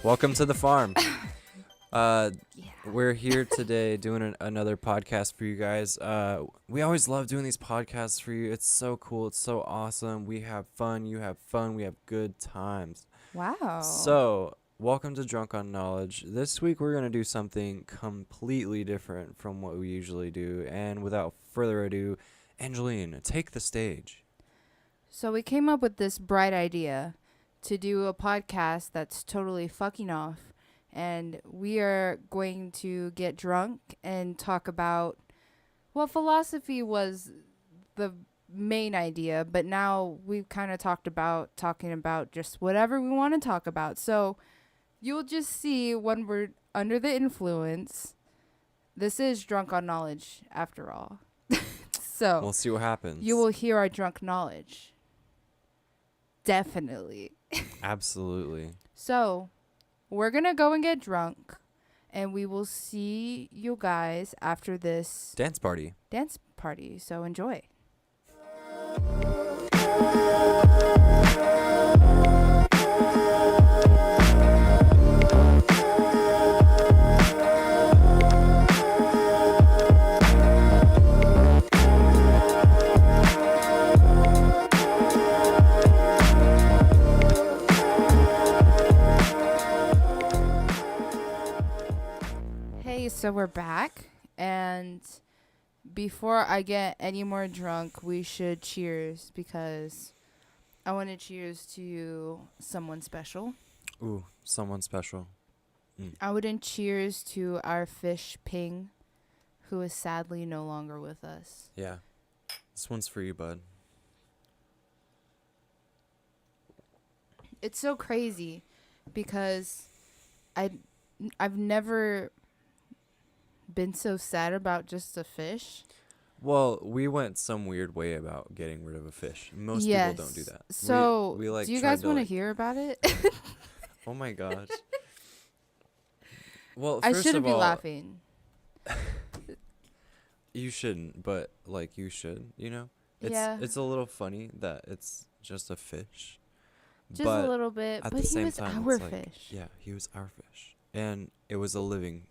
Welcome to the farm. Yeah. We're here today doing another podcast for you guys. We always love doing these podcasts for you. It's so cool. It's so awesome. We have fun. You have fun. We have good times. Wow. So, welcome to Drunk on Knowledge. This week we're going to do something completely different from what we usually do. And without further ado, Angeline, take the stage. So we came up with this bright idea to do a podcast that's totally fucking off. And we are going to get drunk and talk about, well, philosophy was the main idea, but now we've kind of talking about just whatever we want to talk about. So you'll just see when we're under the influence. This is Drunk on Knowledge, after all. So We'll see what happens. you will hear our drunk knowledge. Definitely. Absolutely. So we're going to go and get drunk, and we will see you guys after this Dance party. dance party. So enjoy. Hey, so we're back, and before I get any more drunk, we should cheers, because I want to cheers to someone special. Ooh, someone special. I wouldn't cheers to our fish Ping, who is sadly no longer with us. Yeah. This one's for you, bud. It's so crazy because I've never been so sad about just a fish. Well, we went some weird way about getting rid of a fish. Most Yes. people don't do that. So, we like do you tried guys want to like- hear about it? Oh my gosh. Well, I first shouldn't of be all, laughing. you shouldn't, but like you should, you know? Yeah. It's a little funny that it's just a fish. Just but a little bit, at but the he same was time, our it's like, fish. yeah, he was our fish. And it was a living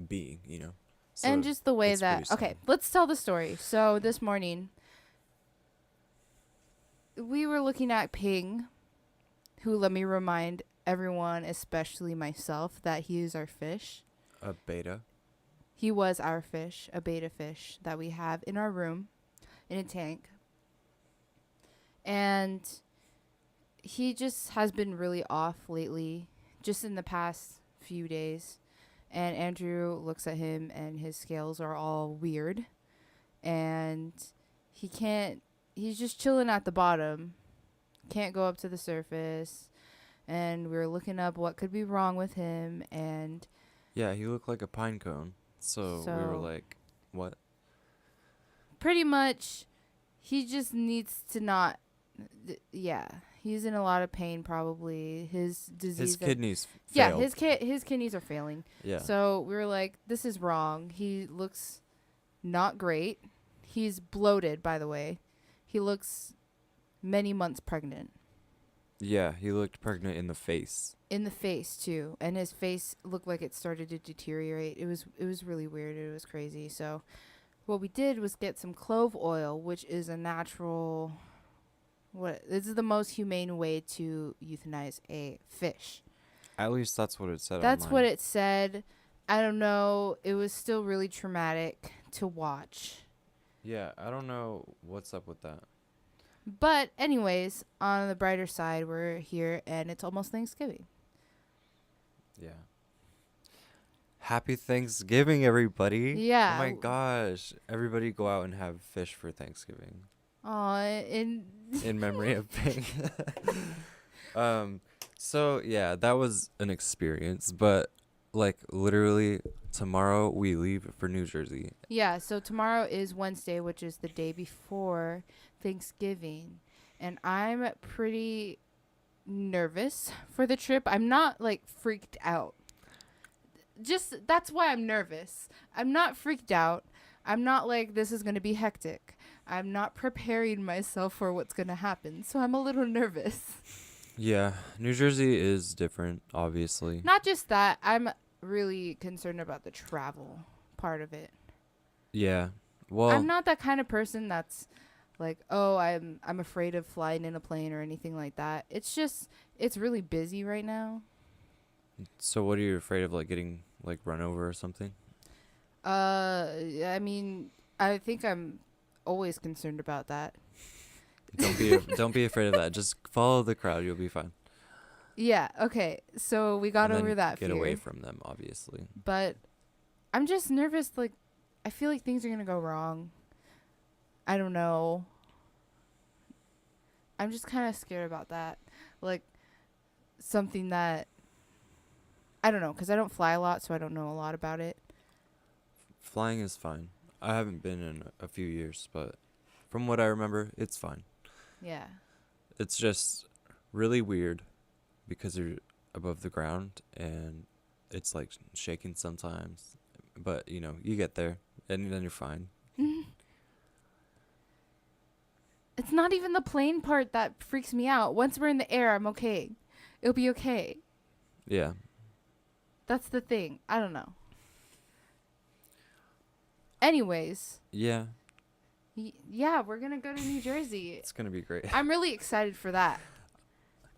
being, you know? So And just the way it's that, pretty okay, sad. let's tell the story. So this morning, we were looking at Ping, who, let me remind everyone, especially myself, that he is our fish. A beta. He was our fish, a beta fish that we have in our room in a tank. And he just has been really off lately, just in the past few days. And Andrew looks at him and his scales are all weird. And he's just chilling at the bottom. Can't go up to the surface. And we were looking up what could be wrong with him. And Yeah, he looked like a pine cone. So we were So- like, what? pretty much, he just needs to not. Yeah, he's in a lot of pain. Probably his disease. His kidneys Yeah, failed. his kidneys are failing. Yeah. So we were like, this is wrong. He looks not great. He's bloated, by the way. He looks many months pregnant. Yeah, he looked pregnant in the face. In the face too, and his face looked like it started to deteriorate. It was really weird. It was crazy. So what we did was get some clove oil, which is a natural. This is the most humane way to euthanize a fish. At least that's what it said That's online. what it said. I don't know. It was still really traumatic to watch. Yeah, I don't know what's up with that. But anyways, on the brighter side, we're here and it's almost Thanksgiving. Yeah. Happy Thanksgiving, everybody. Yeah. Oh my gosh. Everybody go out and have fish for Thanksgiving. Aw, in memory of Ping. So yeah, that was an experience, but like literally tomorrow we leave for New Jersey. Yeah, so tomorrow is Wednesday, which is the day before Thanksgiving. And I'm pretty nervous for the trip. I'm not like freaked out. Just that's why I'm nervous. I'm not freaked out. I'm not like this is going to be hectic. I'm not preparing myself for what's going to happen. So I'm a little nervous. Yeah, New Jersey is different, obviously. Not just that, I'm really concerned about the travel part of it. Yeah. I'm Well, not that kind of person that's like, oh, I'm afraid of flying in a plane or anything like that. It's just it's really busy right now. so what are you afraid of, like getting like run over or something? I mean, I think I'm always concerned about that. Don't be afraid of that. Just follow the crowd. You'll be fine. Yeah, okay. So we got And over then that get away fear. from them, obviously. But I'm just nervous, like I feel like things are going to go wrong. I don't know. I'm just kind of scared about that. Like something that I don't know cuz I don't fly a lot, so I don't know a lot about it. Flying is fine. I haven't been in a few years, but from what I remember, it's fine. Yeah. It's just really weird because you're above the ground and it's like shaking sometimes. But, you get there and then you're fine. It's not even the plane part that freaks me out. Once we're in the air, I'm okay. It'll be okay. Yeah. That's the thing. I don't know. Anyways, Yeah. yeah, we're going to go to New Jersey. It's going to be great. I'm really excited for that.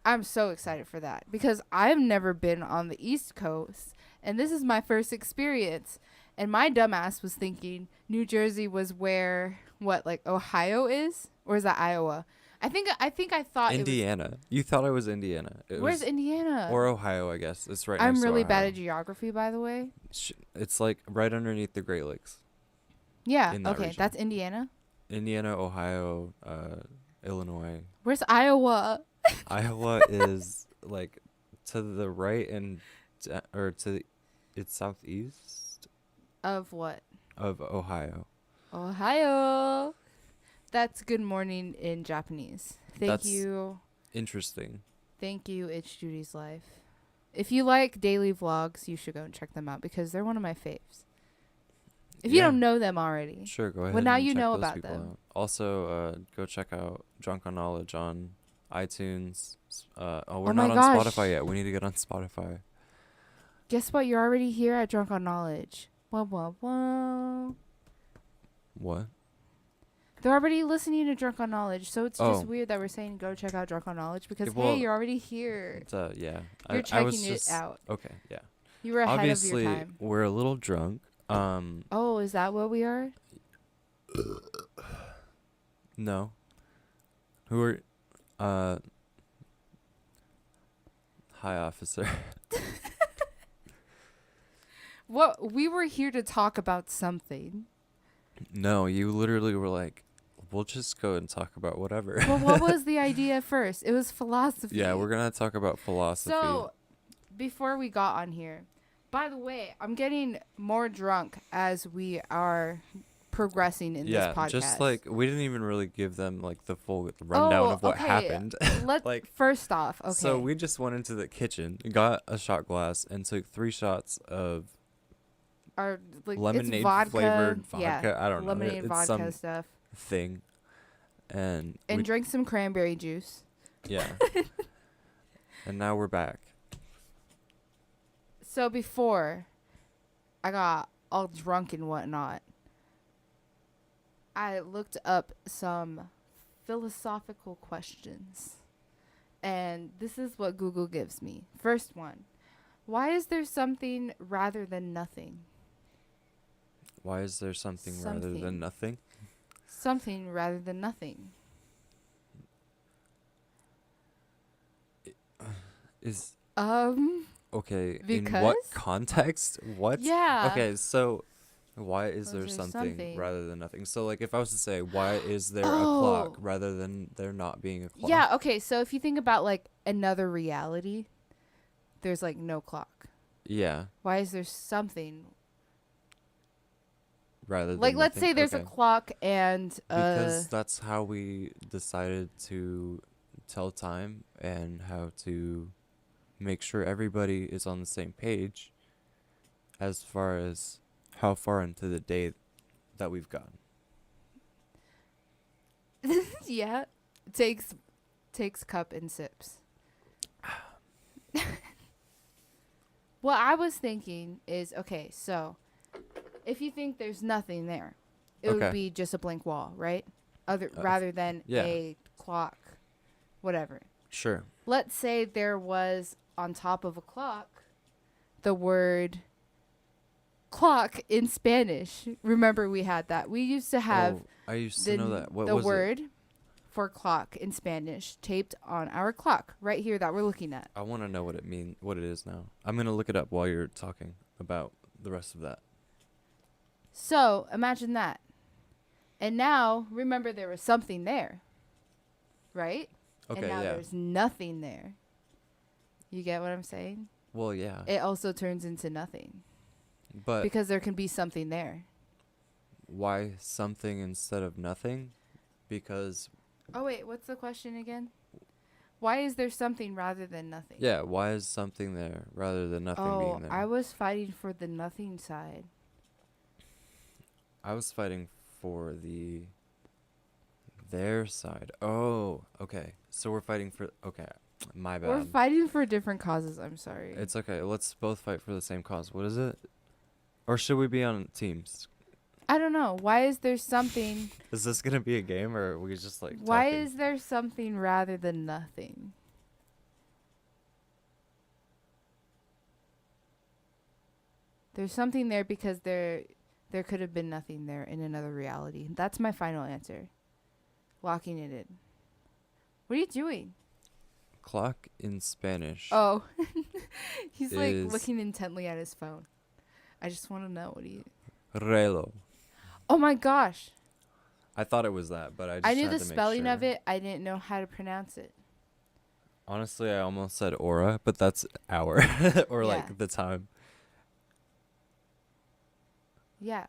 I'm so excited for that because I've never been on the East Coast and this is my first experience. And my dumbass was thinking New Jersey was where like Ohio is, or is that Iowa? I think I thought Indiana. You thought I was Indiana. Where's Indiana? Or Ohio, I guess. It's right I'm next to really bad Ohio. at geography, by the way. It's like right underneath the Great Lakes. Yeah. In that Okay, region. that's Indiana. Indiana, Ohio, Illinois. Where's Iowa? Iowa is like to the right it's southeast Of what? of Ohio. Ohio. That's good morning in Japanese. That's You. interesting. Thank you, It's Judy's Life. If you like daily vlogs, you should go and check them out because they're one of my faves. If you don't know them already. Sure, go ahead. Well, now and you check know those about people them. out. Also, go check out Drunk on Knowledge on iTunes. We're my not on gosh. Spotify yet. We need to get on Spotify. Guess what? You're already here at Drunk on Knowledge. Wah, wah, wah. What? They're already listening to Drunk on Knowledge, so it's just Oh. weird that we're saying go check out Drunk on Knowledge because, Yeah, well, hey, you're already here. Yeah. You're I was checking it just out. okay. Yeah. You were ahead Obviously, of your time. we're a little drunk. Oh, is that what we are? No. Who are? Hi, officer. What? We were here to talk about something. No, you literally were like, we'll just go and talk about whatever. Well, what was the idea first? It was philosophy. Yeah, we're gonna talk about philosophy. So, before we got on here, by the way, I'm getting more drunk as we are progressing in this podcast. Just like we didn't even really give them like the full rundown of what happened. First off, okay. So we just went into the kitchen, got a shot glass, and took 3 shots of our lemonade it's vodka, flavored vodka. Yeah, I don't know. lemonade It's vodka some stuff. thing. And And drink some cranberry juice. Yeah. And now we're back. So before I got all drunk and whatnot, I looked up some philosophical questions. And this is what Google gives me. First one. Why is there something rather than nothing? Why is there something rather than nothing? Something rather than nothing. Is okay. In what Because? context? What? Yeah. Okay, so why is there something rather than nothing? So like if I was to say why is there a clock rather than there not being a clock? Yeah, okay, so if you think about like another reality, there's like no clock. Yeah. Why is there something Rather than like let's nothing? say there's a Okay. clock and Because that's how we decided to tell time and how to make sure everybody is on the same page as far as how far into the day that we've gotten. yeah, takes cup and sips. What I was thinking is, okay, so if you think there's nothing there, it would Okay. be just a blank wall, right? Uh, Rather than yeah. a clock, whatever. Sure. Let's say there was on top of a clock the word clock in Spanish. Remember we had that. We used to have I used to know that. What the was word for clock in Spanish taped on our clock right here that we're looking at. I want to know what it is now. I'm going to look it up while you're talking about the rest of that. So imagine that. And now, remember there was something there, right? Okay, and now yeah. there's nothing there. You get what I'm saying? Well, yeah. It also turns into nothing. But Because there can be something there. why something instead of nothing? Because Oh, wait, what's the question again? Why is there something rather than nothing? yeah, why is something there rather than nothing being there? I was fighting for the nothing side. I was fighting for their side. Oh, okay. So we're fighting for okay. My bad. We're fighting for different causes. I'm sorry. It's okay. Let's both fight for the same cause. What is it? Or should we be on teams? I don't know. Why is there something? Is this gonna be a game or are we just like Why talking? is there something rather than nothing? There's something there because there could have been nothing there in another reality. That's my final answer. Locking it in. What are you doing? Clock in Spanish? Oh, he's like Is- looking intently at his phone. I just want to know what he. Reloj. Oh my gosh! I thought it was that, but I just I knew had the to make spelling of sure. it. I didn't know how to pronounce it. Honestly, I almost said aura, but that's hour or Yeah. like the time. Yeah,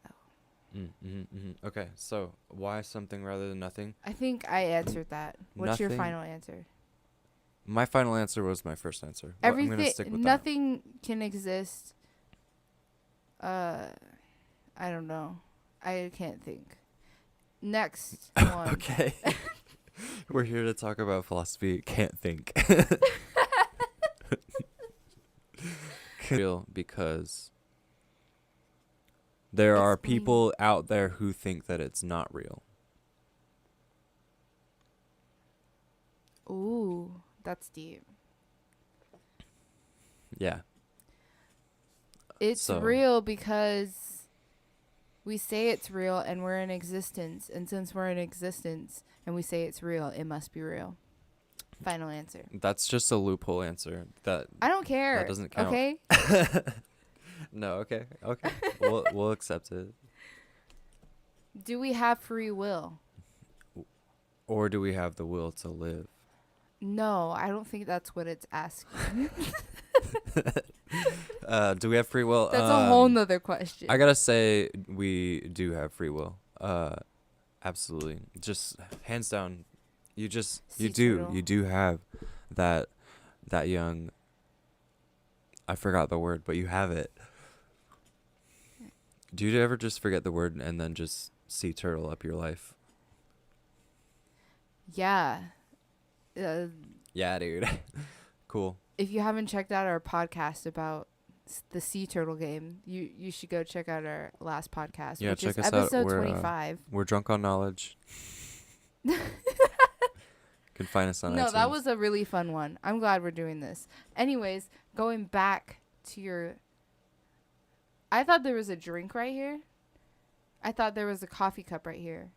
Okay, so why something rather than nothing? I think I answered that. What's your Nothing. final answer? My final answer was my first answer. Well, I'm gonna stick with Nothing can exist. I don't know. I can't think. Next that. one. Okay. We're here to talk about philosophy. Can't think. Real because there are Explain. people out there who think that it's not real. Ooh, that's deep. Yeah. It's So- real because we say it's real and we're in existence. And since we're in existence and we say it's real, it must be real. Final answer. That's just a loophole answer. That I don't care. That doesn't count. Okay? No, okay. We'll accept it. Do we have free will? Or do we have the will to live? No, I don't think that's what it's asking. Do we have free will? That's a whole nother question. I gotta say we do have free will. Absolutely. Just hands down. You Sea do turtle. have that young. I forgot the word, but you have it. Do you ever just forget the word and then just sea turtle up your life? Yeah. Yeah, dude. Cool. If you haven't checked out our podcast about the sea turtle game, you should go check out our last podcast, Yeah, which check is us out. episode We're, 25. We're drunk on knowledge. Can find us on No, iTunes. that was a really fun one. I'm glad we're doing this. Anyways, going back to your... I thought there was a drink right here. I thought there was a coffee cup right here.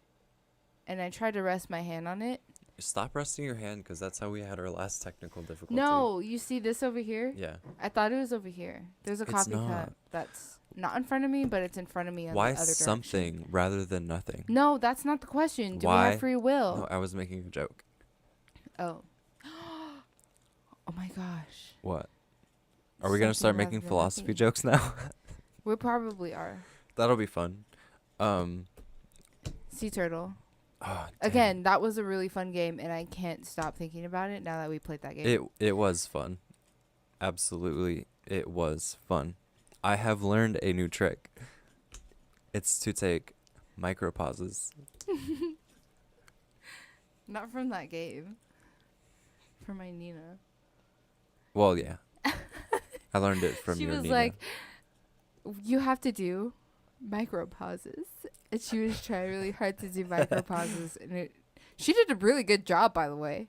And I tried to rest my hand on it. Stop resting your hand, because that's how we had our last technical difficulty. No, you see this over here? Yeah. I thought it was over here. There's a It's coffee not. cup that's not in front of me, but it's in front of me on Why the other something direction. rather than nothing? No, that's not the question. Do we Why? have free will? No, I was making a joke. Oh. Oh my gosh. What? Are we gonna start Something making rather than philosophy nothing. jokes now? We probably are. That'll be fun. Sea turtle. Oh, damn. Again, that was a really fun game, and I can't stop thinking about it now that we played that game. It was fun. Absolutely, it was fun. I have learned a new trick. It's to take micro pauses. Not from that game. From my Nina. Well, yeah. I learned it from She your was Nina. like, you have to do micro pauses. And she was trying really hard to do micro pauses. And she did a really good job, by the way.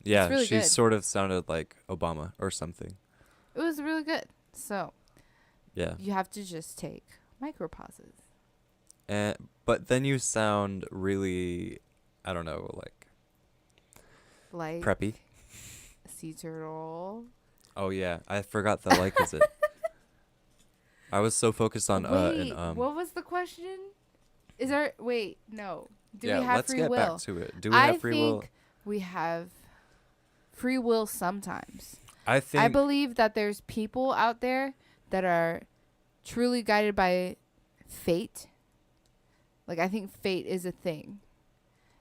Yeah, really she good. sort of sounded like Obama or something. It was really good. So Yeah. you have to just take micro pauses. But then you sound really, I don't know, Like preppy. sea turtle. Oh yeah, I forgot the like is it. I was so focused on Wait, and what was the question? Is there wait, no. Do yeah, we have let's free get will? back to it. Do we I have free will? think we have free will sometimes. I I think believe that there's people out there that are truly guided by fate. Like, I think fate is a thing.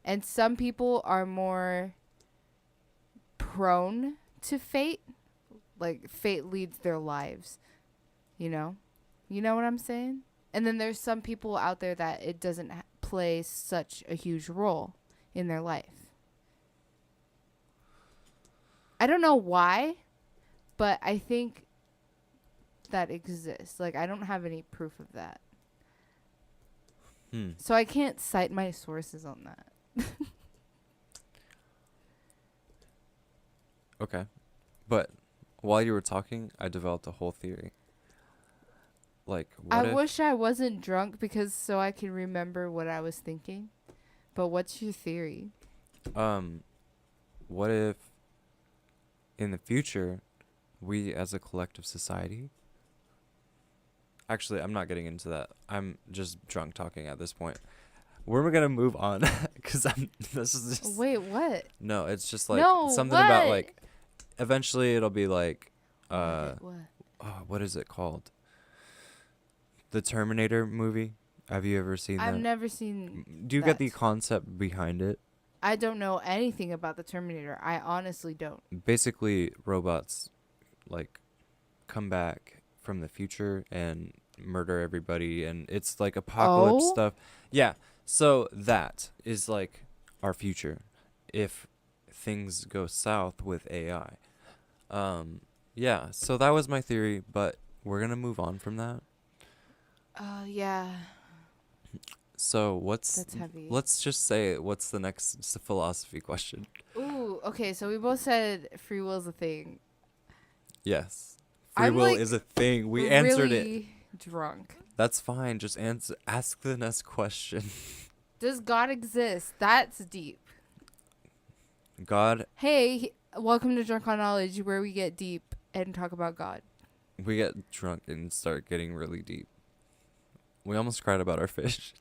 And some people are more prone to fate. Like, fate leads their lives. You know? You know what I'm saying? And then there's some people out there that it doesn't play such a huge role in their life. I don't know why, but I think that exists. Like, I don't have any proof of that. So I can't cite my sources on that. Okay. But while you were talking, I developed a whole theory. Like, I what if wish I wasn't drunk because so I can remember what I was thinking. But what's your theory? what if in the future we as a collective society, actually I'm not getting into that, I'm just drunk talking at this point, we're gonna move on because this is just Wait, what? no, it's just like No, something about what? like eventually it'll be like What? what is it called, the Terminator movie. Have you ever seen I've that? never seen. Do you get the that. concept behind it? I don't know anything about the Terminator. I honestly don't. Basically robots like come back from the future and murder everybody, and it's like apocalypse Oh? stuff. Yeah, so that is like our future if things go south with AI. Yeah, so that was my theory, but we're gonna move on from that. Yeah. So That's heavy. let's just say what's the next philosophy question? Ooh, okay, so we both said free will's a thing. Yes, free I'm will like is a thing. We answered it. really drunk. That's fine. Just ask the next question. Does God exist? That's deep. God, Hey, welcome to Drunk on Knowledge, where we get deep and talk about God. we get drunk and start getting really deep. We almost cried about our fish.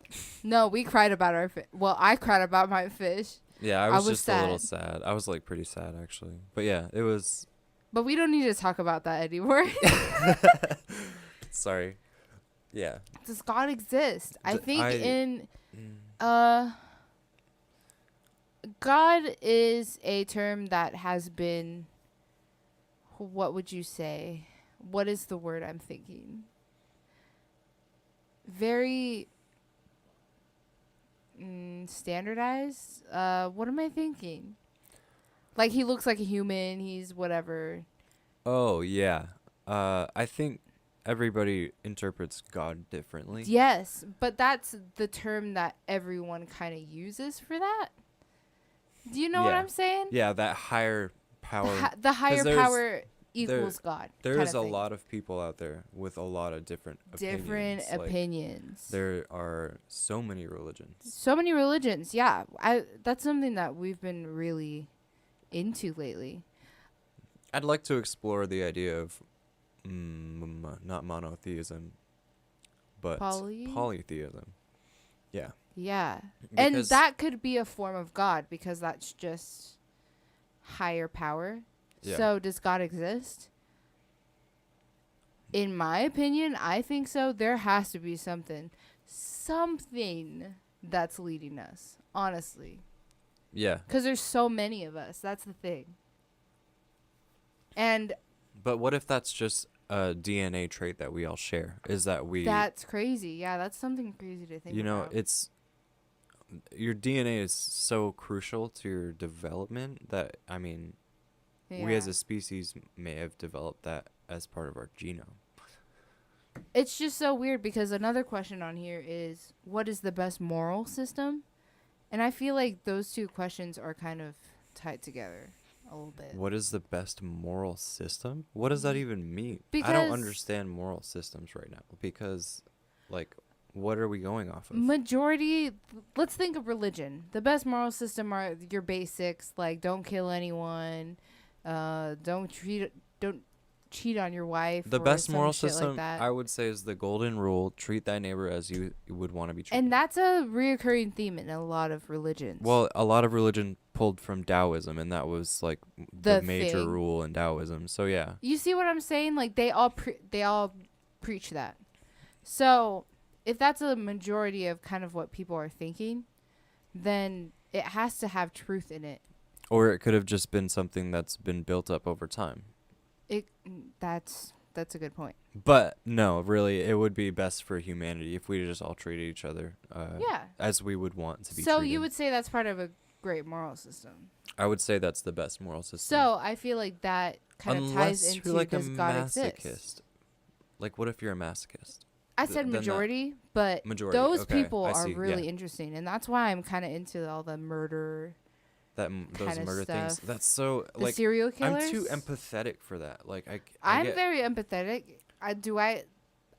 No, we cried about our fish. Well, I cried about my fish, Yeah, I I was was just a little sad. I was like pretty sad actually. But yeah, it was. but we don't need to talk about that anymore. Sorry. Yeah. Does God exist? I think Mm. God is a term that has been, what would you say? What is the word I'm thinking? Very standardized. What am I thinking? Like, he looks like a human. He's whatever. Oh yeah. I think everybody interprets God differently. Yes, but that's the term that everyone kind of uses for that. Do you know what Yeah. I'm saying? Yeah, that higher power. The higher there's- power equals God. There kind is of a thing. lot of people out there with a lot of different Different opinions. Like, opinions. there are so many religions. So many religions. Yeah, that's something that we've been really into lately. I'd like to explore the idea of not monotheism, but polytheism. Yeah. Yeah. And Because- that could be a form of God because that's just higher power. Yeah. So does God exist? In my opinion, I think so. There has to be something that's leading us, honestly. Yeah. Because there's so many of us. That's the thing. And But what if that's just a DNA trait that we all share? Is that we that's crazy. Yeah, that's something crazy to think about. it's your DNA is so crucial to your development that we as Yeah. a species may have developed that as part of our genome. It's just so weird because another question on here is, what is the best moral system? And I feel like those two questions are kind of tied together a little bit. What is the best moral system? What does that even mean? I don't Because understand moral systems right now because, like, what are we going off of? majority, let's think of religion. The best moral system are your basics, like don't kill anyone, don't cheat on your wife. The or best some moral shit system, like that. I would say, is the golden rule: treat thy neighbor as you would want to be treated. And that's a reoccurring theme in a lot of religions. Well, a lot of religion pulled from Taoism, and that was like the major thing. rule in Taoism. So yeah, You see what I'm saying? Like they all preach that. So if that's a majority of kind of what people are thinking, then it has to have truth in it. or it could have just been something that's been built up over time. That's a good point. But no, really, it would be best for humanity if we just all treated each other Yeah. as we would want to be So treated. you would say that's part of a great moral system. I would say that's the best moral system. So I feel like that kind of ties Unless into you're like does a God masochist. exist? Like, what if you're a masochist? I said then that- majority, but Majority, those okay, people I are see, really yeah. interesting, and that's why I'm kind of into all the murder, Those kinda murder things. stuff. That's so the like serial killers. I'm too empathetic for that. Like I'm get, very empathetic. I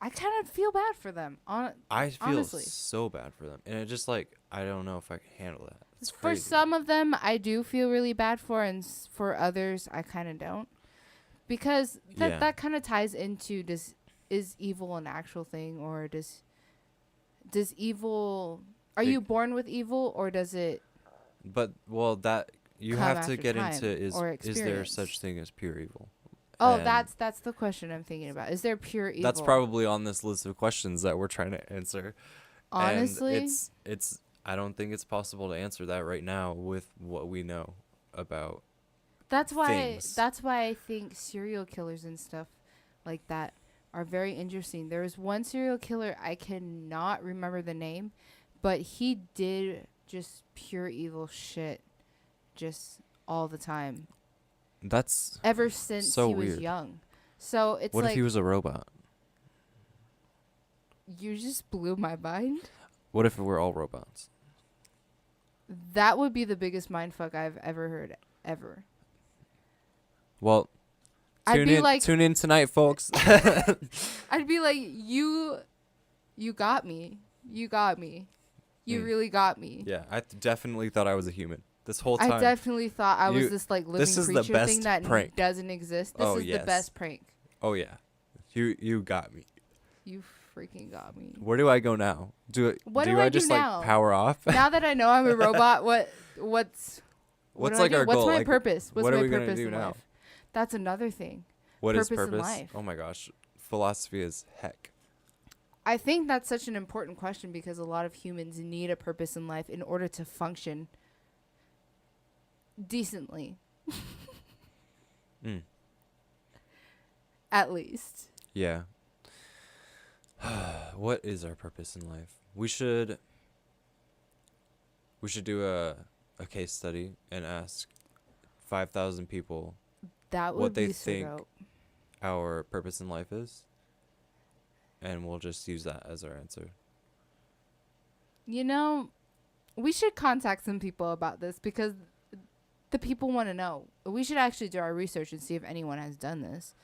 kind of feel bad for them. I feel honestly. so bad for them, and it just like I don't know if I can handle that. It's For crazy. some of them, I do feel really bad for, and for others, I kind of don't, because Yeah. that kind of ties into is evil an actual thing, or does evil? Are you born with evil, or does it? But well, that you come have to after get time into is there experience? such thing as pure evil? Oh, And that's the question I'm thinking about. Is there pure evil? that's probably on this list of questions that we're trying to answer. honestly. And it's I don't think it's possible to answer that right now with what we know about. That's why things. I think serial killers and stuff like that are very interesting. There was one serial killer, I cannot remember the name, but he did just pure evil shit just all the time. That's Ever since so he was weird. young. So it's what like if he was a robot? you just blew my mind. What if we're all robots? That would be the biggest mindfuck I've ever heard ever. Well, I'd be like tune in tonight, folks. I'd be like, you got me. You got me. You really got me. Yeah, I definitely thought I was a human this whole time. I definitely thought I was You- this like living this is the creature best thing that prank. doesn't exist. This Oh, is yes. the best prank. Oh yeah, you got me. You freaking got me. Where do I go now? What do do I I do just now? like power off? Now that I know I'm a robot, what What's do I like do? our What's goal? my Like, purpose? What's what are my we gonna purpose do in now? life? That's another thing. What is Purpose in purpose? life. Oh my gosh, philosophy is heck. I think that's such an important question because a lot of humans need a purpose in life in order to function decently. Mm. At least. Yeah. What is our purpose in life? We should do a case study and ask 5,000 people That would what they be so think dope. our purpose in life is, and we'll just use that as our answer. You know, we should contact some people about this because the people want to know. We should actually do our research and see if anyone has done this.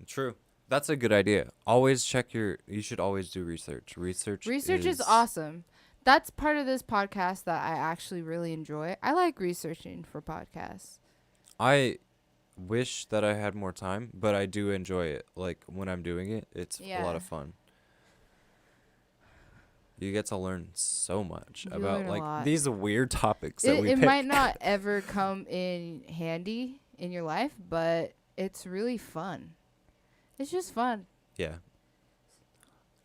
True. That's a good idea. Always check you should always do research. Research Is awesome. That's part of this podcast that I actually really enjoy. I like researching for podcasts. I wish that I had more time, but I do enjoy it. Like when I'm doing it, it's a lot Yeah. of fun. You get to learn so much You about learn a like lot. these weird topics that we It pick. might not ever come in handy in your life, but it's really fun. It's just fun. Yeah.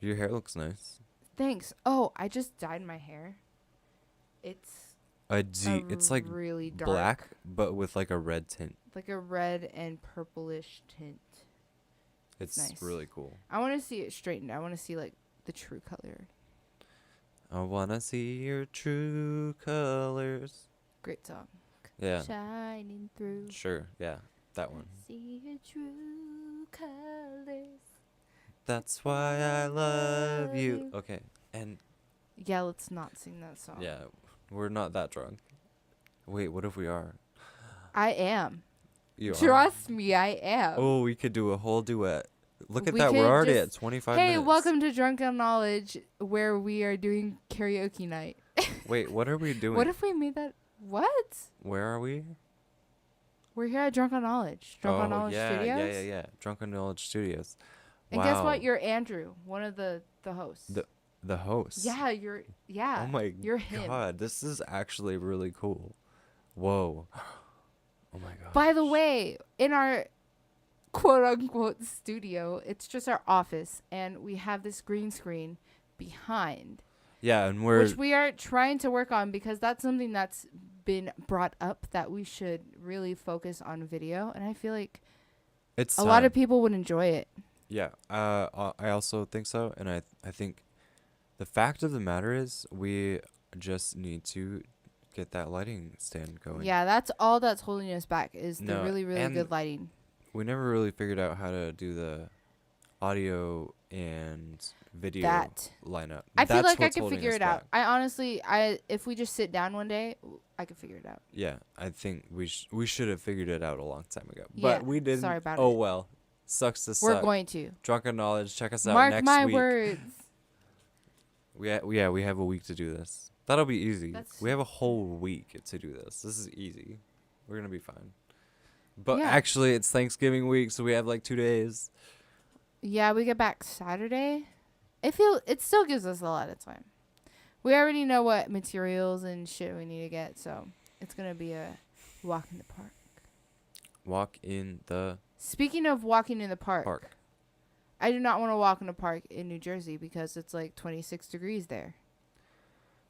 Your hair looks nice. Thanks. Oh, I just dyed my hair. It's It's like really dark. black, but with like a red tint. Like a red and purplish tint. It's nice. really cool. I want to see it straightened. I want to see like the true color. I wanna see your true colors. Great song. Yeah. Shining through. Sure. Yeah. That one. See your true colors. That's why I love you. Okay, and Yeah, let's not sing that song. yeah, we're not that drunk. Wait, what if we are? I am. You are? Trust me, I am. Oh, we could do a whole duet. Look at We that. We're could already just- at 25 Hey, minutes. welcome to Drunken Knowledge, where we are doing karaoke night. Wait, what are we doing? What if we made that? What? Where are we? We're here at Drunken Knowledge. Drunken Knowledge Studios. Yeah. Drunken Knowledge Studios. And guess what? You're Andrew, one of the hosts. The host. Yeah, you're. Yeah. Oh my you're him. god, this is actually really cool. Whoa. Oh my god. By the way, in our quote unquote studio, it's just our office, and we have this green screen behind, Yeah, and which we are trying to work on because that's something that's been brought up that we should really focus on video, and I feel like it's a lot of people would enjoy it. Yeah, I also think so, and I think the fact of the matter is we just need to get that lighting stand going. Yeah, that's all that's holding us back is the No, really, really and good lighting. We never really figured out how to do the audio and video lineup. I feel That's like I what's could holding figure us it out. back. I honestly, if we just sit down one day, I could figure it out. Yeah, I think we should have figured it out a long time ago, Yeah, but we didn't. sorry about Oh it. well, sucks to We're suck. going to. Drunken Knowledge, check us out Mark next my week. words. We have a week to do this. That'll be easy. That's- We have a whole week to do this. This is easy. We're gonna be fine. But Yeah. actually, it's Thanksgiving week, so we have like 2 days. Yeah, we get back Saturday. It still gives us a lot of time. We already know what materials and shit we need to get, so it's gonna be a walk in the park. Walk in the Speaking of walking in the park, park. I do not want to walk in a park in New Jersey because it's like 26 degrees there.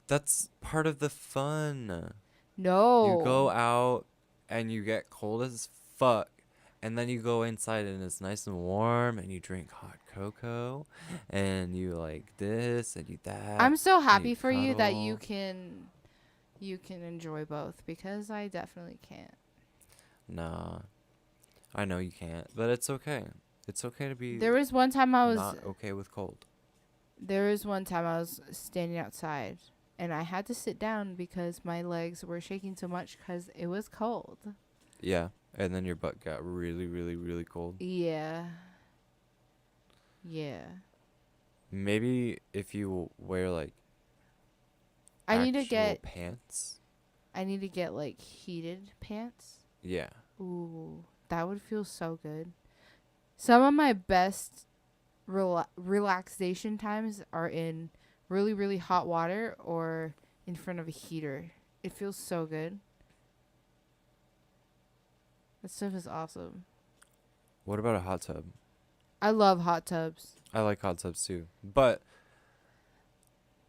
That's part of the fun. No. You go out and you get cold as fuck, and then you go inside and it's nice and warm, and you drink hot cocoa, and you like this and you that. I'm so and happy for you that cuddle. you can enjoy both because I definitely can't. Nah, I know you can't, but it's okay. It's okay to be There was one time I was not okay with cold. There was one time I was standing outside and I had to sit down because my legs were shaking so much because it was cold. Yeah, and then your butt got really, really, really cold. Yeah. Yeah. Maybe if you wear like I need to actual get pants. like heated pants. Yeah. Ooh, that would feel so good. Some of my best relaxation times are in really, really hot water or in front of a heater. It feels so good. That stuff is awesome. What about a hot tub? I love hot tubs. I like hot tubs too. But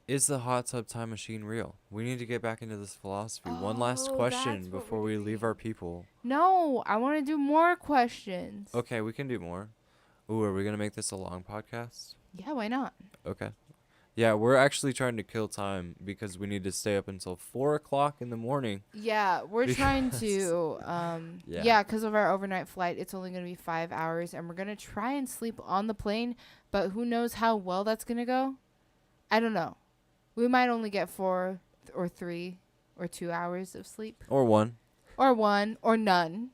is the hot tub time machine real? We need to get back into this philosophy. One last Oh, question that's what before we're we leave doing. our people. No, I want to do more questions. Okay, we can do more. Ooh, are we going to make this a long podcast? Yeah, why not? Okay. Yeah, we're actually trying to kill time because we need to stay up until 4 o'clock in the morning. Yeah, we're trying Because- to. Yeah. Yeah, because of our overnight flight, it's only going to be 5 hours, and we're going to try and sleep on the plane, but who knows how well that's going to go? I don't know. We might only get 4 or 3 or 2 hours of sleep. Or 1. Or 1 or none.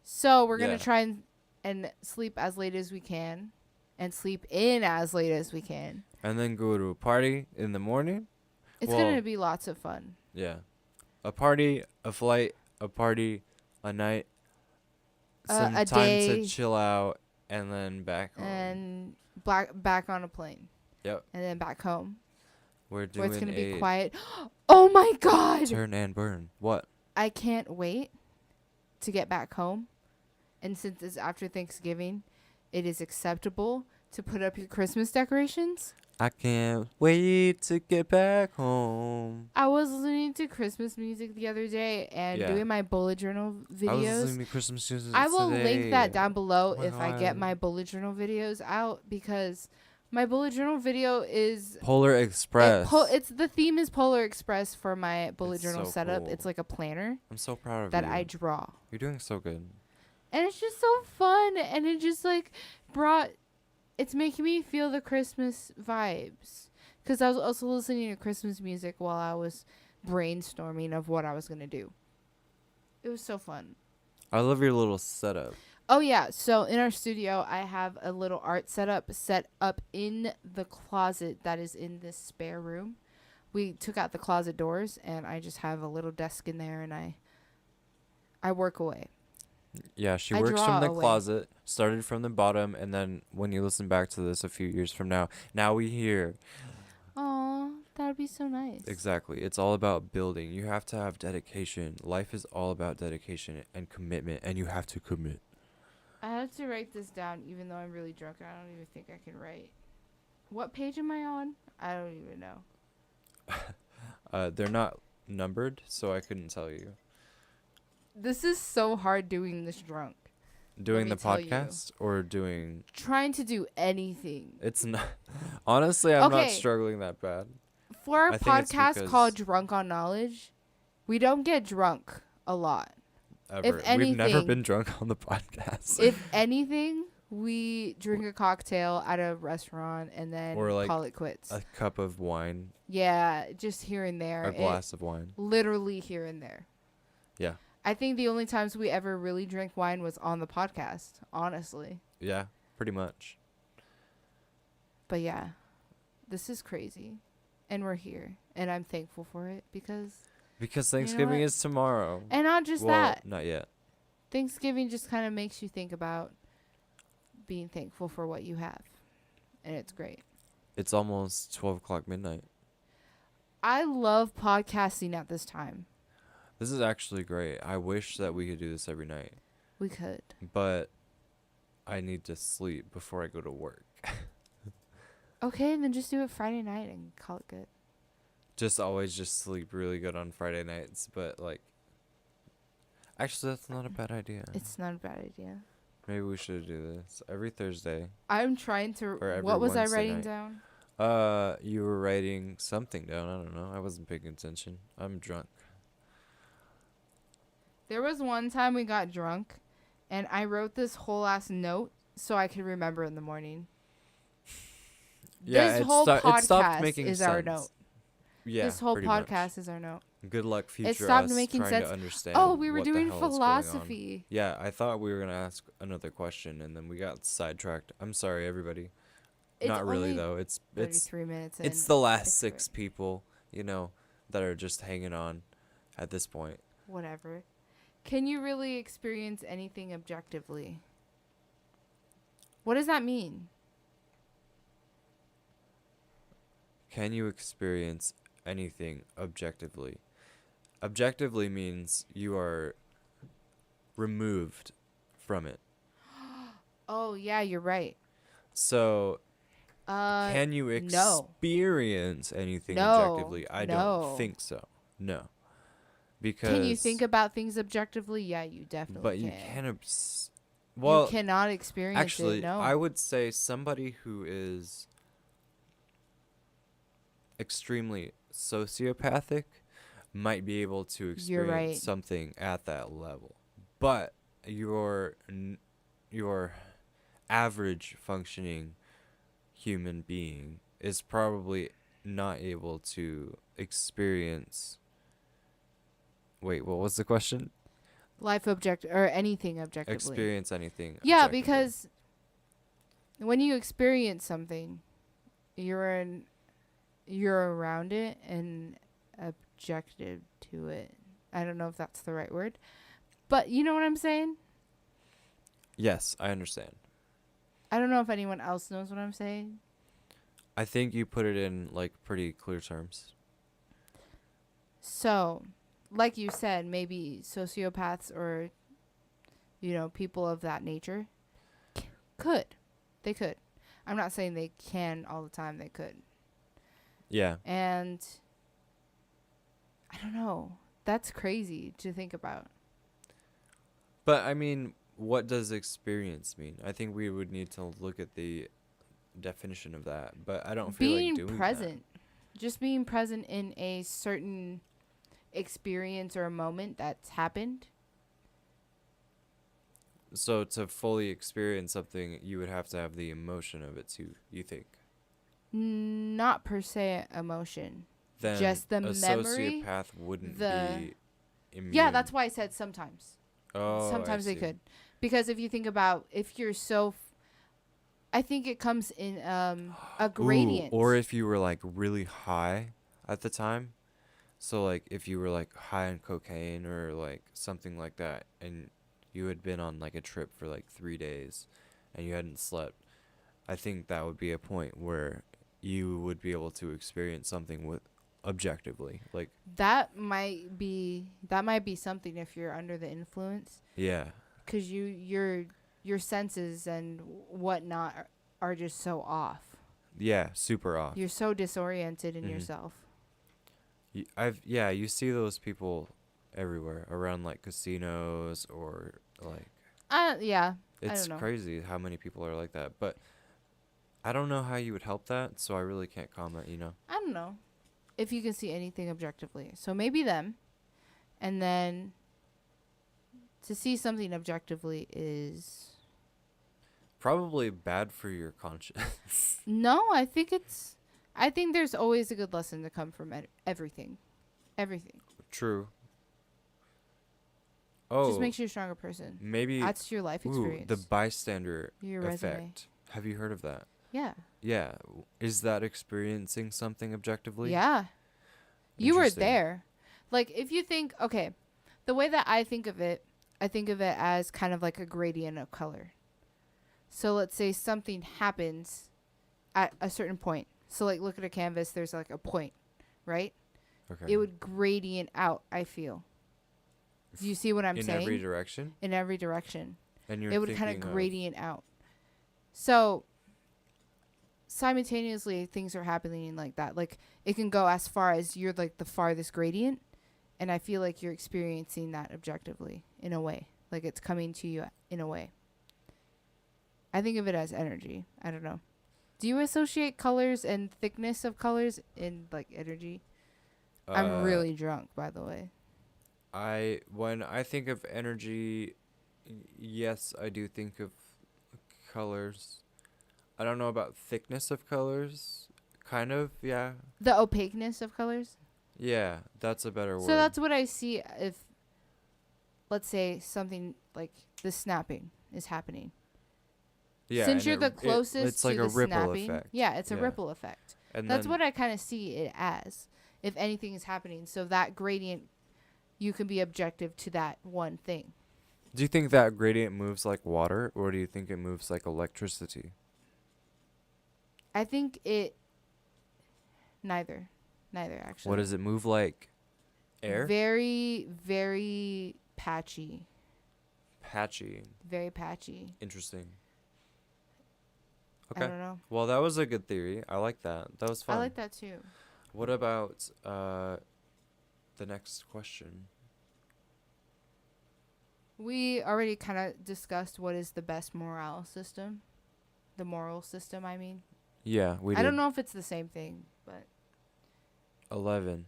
So we're going Yeah. to try and sleep as late as we can and sleep in as late as we can. And then go to a party in the morning. It's Well- going to be lots of fun. Yeah. A party, a flight, a party, a night. Some a time day. to chill out and then back home. And back on a plane. Yep. And then back home. We're Where doing it's going to a be quiet. Oh my God. turn and burn. What? I can't wait to get back home. And since it's after Thanksgiving, it is acceptable to put up your Christmas decorations. I can't wait to get back home. I was listening to Christmas music the other day and Yeah. doing my bullet journal I was videos. listening to Christmas music I will today. link that down below Oh my if I get God. my bullet journal videos out because my bullet journal video is Polar Express. it's the theme is Polar Express for my bullet It's journal so setup. cool. It's like a planner I'm so proud of that you. I draw. You're doing so good. And it's just so fun. And it just like it's making me feel the Christmas vibes. Because I was also listening to Christmas music while I was brainstorming of what I was going to do. It was so fun. I love your little setup. Oh, yeah. So in our studio, I have a little art set up in the closet that is in this spare room. We took out the closet doors, and I just have a little desk in there, and I work away. Yeah, she I works from draw the away. closet, started from the bottom, and then when you listen back to this a few years from now we hear. Aw, that would be so nice. Exactly. It's all about building. You have to have dedication. Life is all about dedication and commitment, and you have to commit. I have to write this down, even though I'm really drunk. I don't even think I can write. What page am I on? I don't even know. They're not numbered, so I couldn't tell you. This is so hard doing this drunk. Doing me the tell you. podcast or doing... Trying to do anything. It's not... Honestly, I'm not Okay. struggling that bad. For our I think it's podcast because- called Drunk on Knowledge, we don't get drunk a lot. Ever. We've never anything- been drunk on the podcast. If anything, we drink a cocktail at a restaurant and then Or, like, call it quits. A cup of wine, Yeah, just here and there. a glass of wine. Literally here and there. Yeah. I think the only times we ever really drank wine was on the podcast, honestly. Yeah, pretty much. But yeah, this is crazy. And we're here. And I'm thankful for it because... Because Thanksgiving what? is tomorrow. And not just Well, that. not yet. Thanksgiving just kind of makes you think about being thankful for what you have. And it's great. It's almost 12 o'clock midnight. I love podcasting at this time. This is actually great. I wish that we could do this every night. We could. But I need to sleep before I go to work. Okay, then just do it Friday night and call it good. Always just sleep really good on Friday nights. But, like... Actually, that's not a bad idea. It's not a bad idea. Maybe we should do this every Thursday. I'm trying to... Or every What was I Wednesday writing night. down? You were writing something down. I don't know. I wasn't paying attention. I'm drunk. There was one time we got drunk, and I wrote this whole ass note so I could remember in the morning. Yeah, This it whole it stopped podcast making is sense. our note. Yeah, This whole pretty much. podcast is our note. Good luck, future stopped us making trying sense. to understand. Oh, we were what the doing hell is going on. philosophy. Yeah, I thought we were gonna ask another question, and then we got sidetracked. I'm sorry, everybody. It's Not really only though. It's 33 minutes in. it's the last It's 6 great. people, that are just hanging on at this point. Whatever. Can you really experience anything objectively? What does that mean? Can you experience anything objectively? Objectively means you are removed from it. Oh, yeah, you're right. So, can you no. experience anything No, objectively? I no. don't think so. No. Because Can you think about things objectively? Yeah, you definitely but can. you can well, you cannot experience actually, it, no. I would say somebody who is extremely sociopathic might be able to You're experience right. something at that level. But your average functioning human being is probably not able to experience... Wait, what was the question? Life or anything objectively. Experience anything. Yeah, objectively. because when you experience something, you're around it and objective to it. I don't know if that's the right word, but you know what I'm saying? Yes, I understand. I don't know if anyone else knows what I'm saying. I think you put it in like pretty clear terms. So, like you said, maybe sociopaths or, people of that nature They could. I'm not saying they can all the time. They could. Yeah. And I don't know. That's crazy to think about. But I mean, what does experience mean? I think we would need to look at the definition of that, but I don't feel like doing Being present. Just being present in a certain experience or a moment that's happened. So to fully experience something, you would have to have the emotion of it too, you think? Not per se emotion, Then just the a memory. sociopath wouldn't The be Yeah, that's immune. why I said sometimes. Oh, I Sometimes they see. could, because if you think about if you're I think it comes in a Ooh, gradient. or if you were like really high at the time. So like if you were like high on cocaine or like something like that and you had been on like a trip for like 3 days and you hadn't slept, I think that would be a point where you would be able to experience something with objectively. Like, That might be something if you're under the influence, yeah. because your senses and whatnot are just so off. Yeah, super off. You're so disoriented in Mhm. yourself. You see those people everywhere around like casinos or like Yeah, I it's don't know. crazy how many people are like that. But I don't know how you would help that, so I really can't comment. I don't know if you can see anything objectively. So maybe them, and then to see something objectively is Probably bad for your conscience. no. I think there's always a good lesson to come from everything. Everything True. just Oh, makes you a stronger person. maybe Adds to your life the experience, bystander your resume. effect. Have you heard of that? Yeah, Yeah. Is that experiencing something objectively? yeah. You were Interesting. there. Like if you think, okay, the way that I think of it as kind of like a gradient of color. So let's say something happens at a certain point. So like look at a canvas, there's like a point, right? Okay. It would gradient out, I feel. Do you see what I'm In saying? every direction? In every direction. And you're It would kind of thinking of gradient out. So simultaneously things are happening like that. Like it can go as far as you're like the farthest gradient, and I feel like you're experiencing that objectively in a way. Like it's coming to you in a way. I think of it as energy. I don't know. Do you associate colors and thickness of colors in like energy? I'm uh really drunk, by the way. when I think of energy, yes, I do think of colors. I don't know about thickness of colors. Kind of, yeah. The opaqueness of colors. Yeah, that's a better So word. that's what I see if, let's say, something like the snapping is happening. Yeah, Since and you're the closest it's like to a the ripple snapping, effect. yeah, it's a Yeah. ripple effect. And That's then what I kind of see it as. If anything is happening, so that gradient, you can be objective to that one thing. do you think that gradient moves like water or do you think it moves like electricity? I think neither, neither actually. What does it move like? Air? Very, very patchy. Patchy. Very patchy. Interesting. I Okay. don't know. Well, that was a good theory. I like that. That was fun. I like that too. What about the next question? We already kind of discussed what is the best moral system. The moral system, I mean. Yeah, we did. I don't know if it's the same thing, but 11.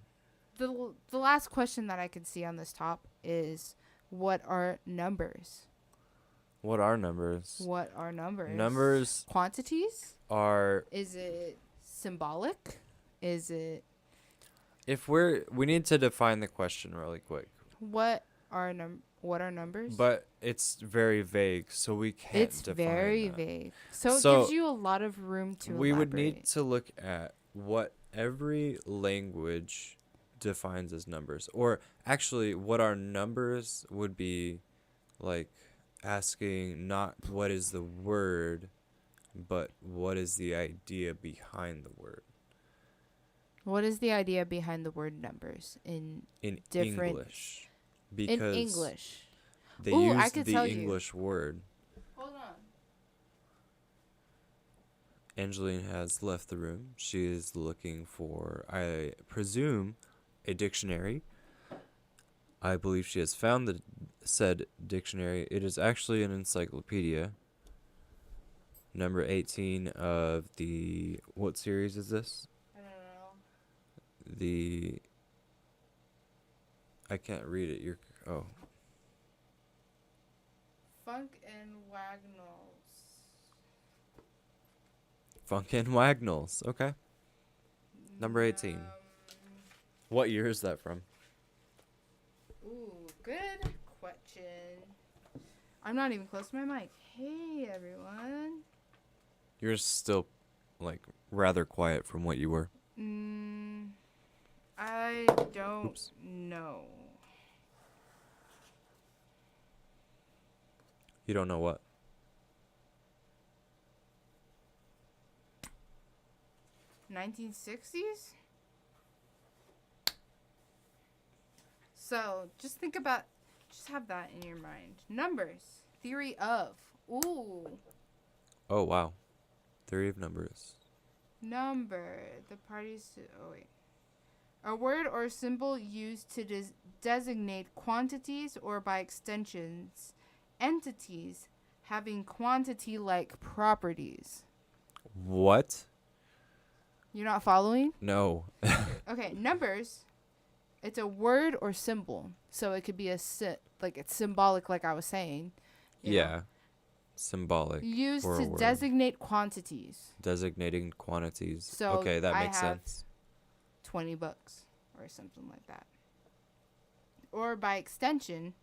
the last question that I can see on this top is, what are numbers? What are numbers? What are numbers? Numbers Quantities? are Is it symbolic? Is it we need to define the question really quick. what are numbers? But it's very vague, so we can't It's define very that. vague. So it So gives you a lot of room to we would elaborate. need to look at what every language defines as numbers, or actually what our numbers would be, like asking not what is the word, but what is the idea behind the word What is the idea behind the word numbers in in different English, because in English? they Ooh, I use could the tell you. English word. Hold on. Angeline has left the room. She is looking for, I presume, a dictionary. I believe she has found the said dictionary. It is actually an encyclopedia. Number 18 of the... What series is this? I don't know. The... I can't read it. Oh. Funk and Wagnalls. Funk and Wagnalls. Okay. Number 18. What year is that from? Ooh, good question. I'm not even close to my mic. Hey, everyone. You're still, like, rather quiet from what you were. I don't Oops. know. You don't know what? 1960s? So, just have that in your mind. Numbers. Theory of. Ooh. Oh, wow. Theory of numbers. Number. The parties. Oh, wait. A word or symbol used to designate quantities or, by extensions, entities having quantity-like properties. What? You're not following? No. Okay, numbers. It's a word or symbol, so it could be it's symbolic, like I was saying. You Yeah. know? Symbolic. Used or a to word. designate quantities. Designating quantities. So okay, that I makes have sense. $20 or something like that. Or by extension,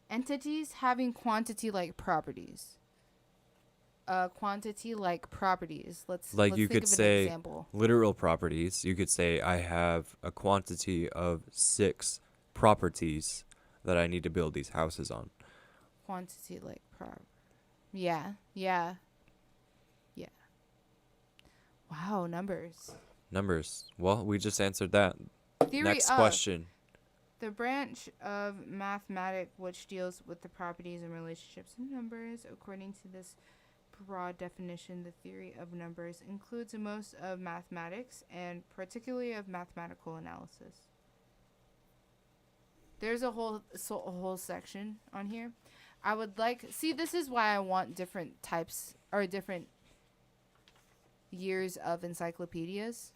entities having quantity-like properties. Quantity-like properties. Let's Like you think could of an say example. literal properties. You could say I have a quantity of 6 properties that I need to build these houses on. Quantity-like property. Yeah. Wow, numbers. Numbers. Well, we just answered that. Theory Next of. question. The branch of mathematics which deals with the properties and relationships of numbers. According to this broad definition, the theory of numbers includes most of mathematics and particularly of mathematical analysis. There's a whole section on here. I would this is why I want different types or different years of encyclopedias.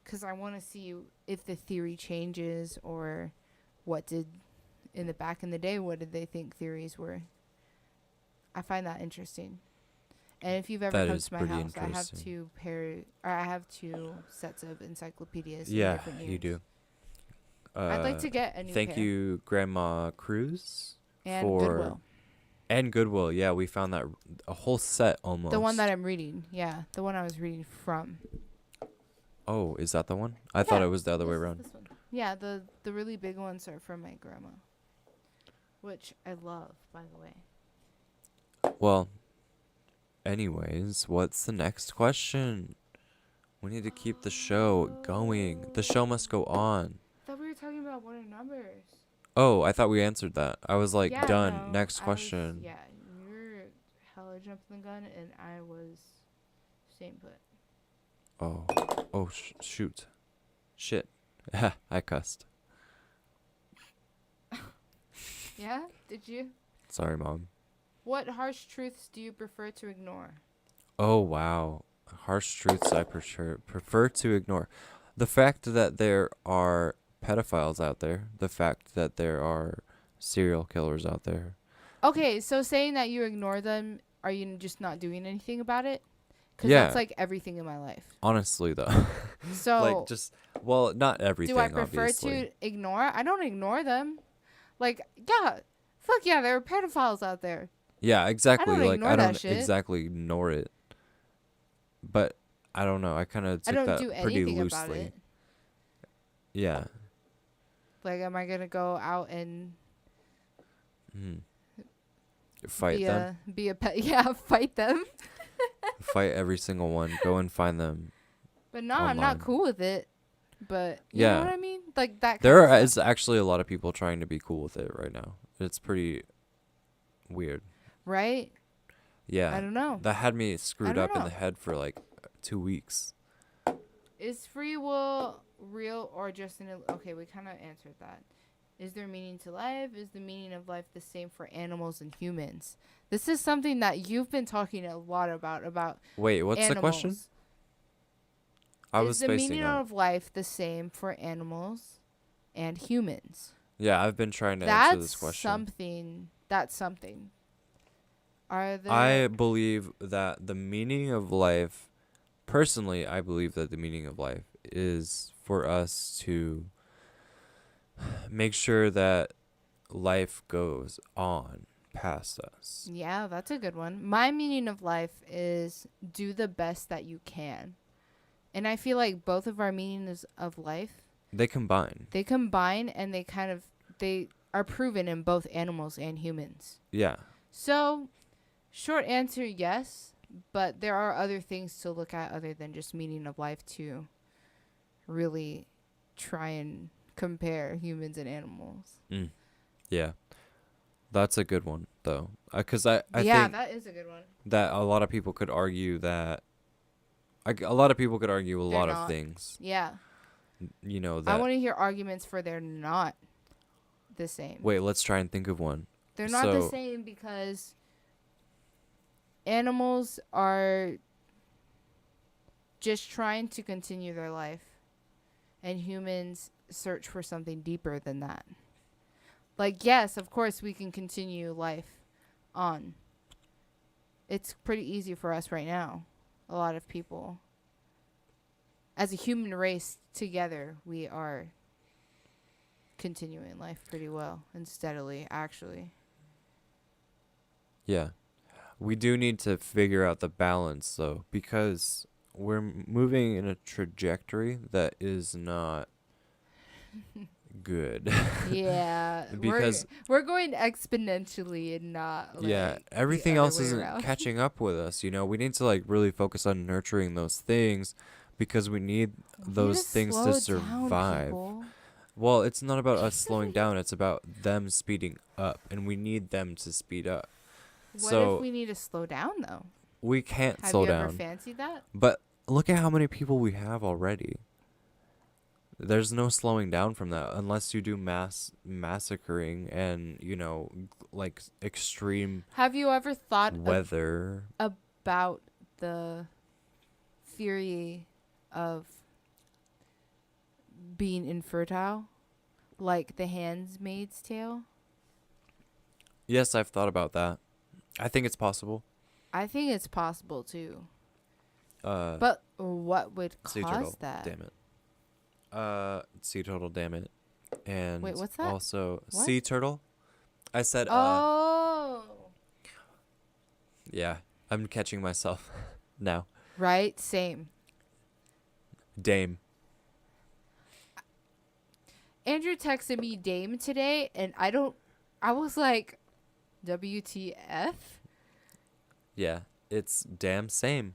Because I want to see if the theory changes or what did in the back in the day, what did they think theories were? I find that interesting. And if you've ever That come is to my pretty house, interesting. I have two sets of encyclopedias. In Yeah, different years. you do. I'd like to get a new Thank pair. you, Grandma Cruz. And for Goodwill. And Goodwill. Yeah, we found that a whole set almost. The one that I'm reading. Yeah, the one I was reading from. Oh, is that the one? I thought it was the other way This is around. this one. Yeah, the really big ones are from my grandma, which I love, by the way. Well, anyways, what's the next question? We need to keep the show going. The show must go on. I thought we were talking about what are numbers. Oh, I thought we answered that. I was like, Yeah, done. no, Next question. you were hella jumping the gun, and I was staying put. Oh, shoot. Shit. I cussed. Yeah? Did you? Sorry, Mom. What harsh truths do you prefer to ignore? Oh, wow. Harsh truths I prefer to ignore. The fact that there are pedophiles out there. The fact that there are serial killers out there. Okay, so saying that you ignore them, are you just not doing anything about it? Because Yeah. that's like everything in my life. Honestly, though. So, well, not everything, do I prefer obviously. to ignore? I don't ignore them. Like, yeah, fuck yeah, there are pedophiles out there. Yeah, exactly. I don't Like, ignore I that don't shit. exactly ignore it. But, I don't know. I kind of I took don't that do pretty anything loosely. about it. Yeah. Like, am I gonna go out and Fight them? be a pet? Yeah, fight them. Fight every single one. Go and find them. But no, I'm not Online. cool with it. But you Yeah. know what I mean? Like that. There kind of is actually a lot of people trying to be cool with it right now. It's pretty weird. right? Yeah. I don't know. That had me screwed don't up in know. the head for like 2 weeks. Is free will real or just okay, we kind of answered that. Is there meaning to life? Is the meaning of life the same for animals and humans? This is something that you've been talking a lot about Wait, what's the question? animals. I Is was the spacing meaning out. of life the same for animals and humans? Yeah, I've been trying to answer this question. That's something. Are there? I believe that the meaning of life, personally, I believe that the meaning of life is for us to make sure that life goes on past us. Yeah, that's a good one. My meaning of life is do the best that you can. And I feel like both of our meanings of life, They combine. they combine and they are proven in both animals and humans. Yeah. So, short answer, yes, but there are other things to look at other than just meaning of life to really try and compare humans and animals. Mm. Yeah. That's a good one, though. Because I Yeah, think that is a good one. that a lot of people could argue that. A lot of people could argue a They're lot of not. things. Yeah. You know, I that. want to hear arguments for they're not the same. Wait, let's try and think of one. They're not the So- same because animals are just trying to continue their life, and humans search for something deeper than that. Like, yes, of course, we can continue life on. It's pretty easy for us right now. A lot of people. As a human race together, we are continuing life pretty well and steadily, actually. Yeah. We do need to figure out the balance, though, because we're moving in a trajectory that is not good. Yeah, Because- we're going exponentially and not Yeah, like, the everything other else way isn't around. catching up with us. You know, we need to like really focus on nurturing those things because we need We need those things to slow down, survive. people. Well, it's not about us slowing down, it's about them speeding up, and we need them to speed up. What So if we need to slow down though? we can't Have slow you ever down. fancied that? But look at how many people we have already. There's no slowing down from that unless you do mass massacring and, you know, like extreme Have you ever thought weather. about the theory of being infertile, like the Handmaid's Tale? Yes, I've thought about that. I think it's possible. I think it's possible too. Uh, But what would sea cause turtle, that? damn it. Sea turtle, damn it. And Wait, what's that? also What? sea turtle. I said Oh. yeah. I'm catching myself now. Right? Same. Dame. Andrew texted me Dame today, and I was like, WTF? Yeah, it's damn same.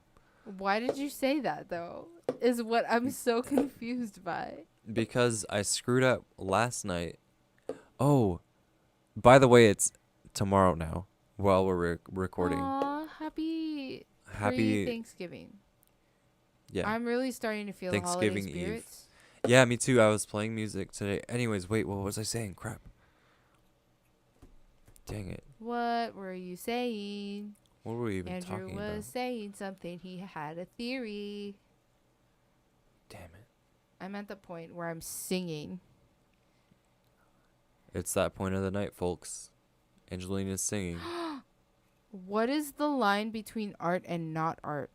Why did you say that, though? Is what I'm so confused by. Because I screwed up last night. Oh, by the way, it's tomorrow now while we're recording. Aw, happy Happy Thanksgiving. yeah. I'm really starting to feel the holiday Thanksgiving Eve. spirits. Yeah, me too. I was playing music today. Anyways, wait, what was I saying? Crap. Dang it. What were you saying? What were we even Andrew talking was about? saying something. He had a theory. Damn it. I'm at the point where I'm singing. It's that point of the night, folks. Angeline is singing. What is the line between art and not art?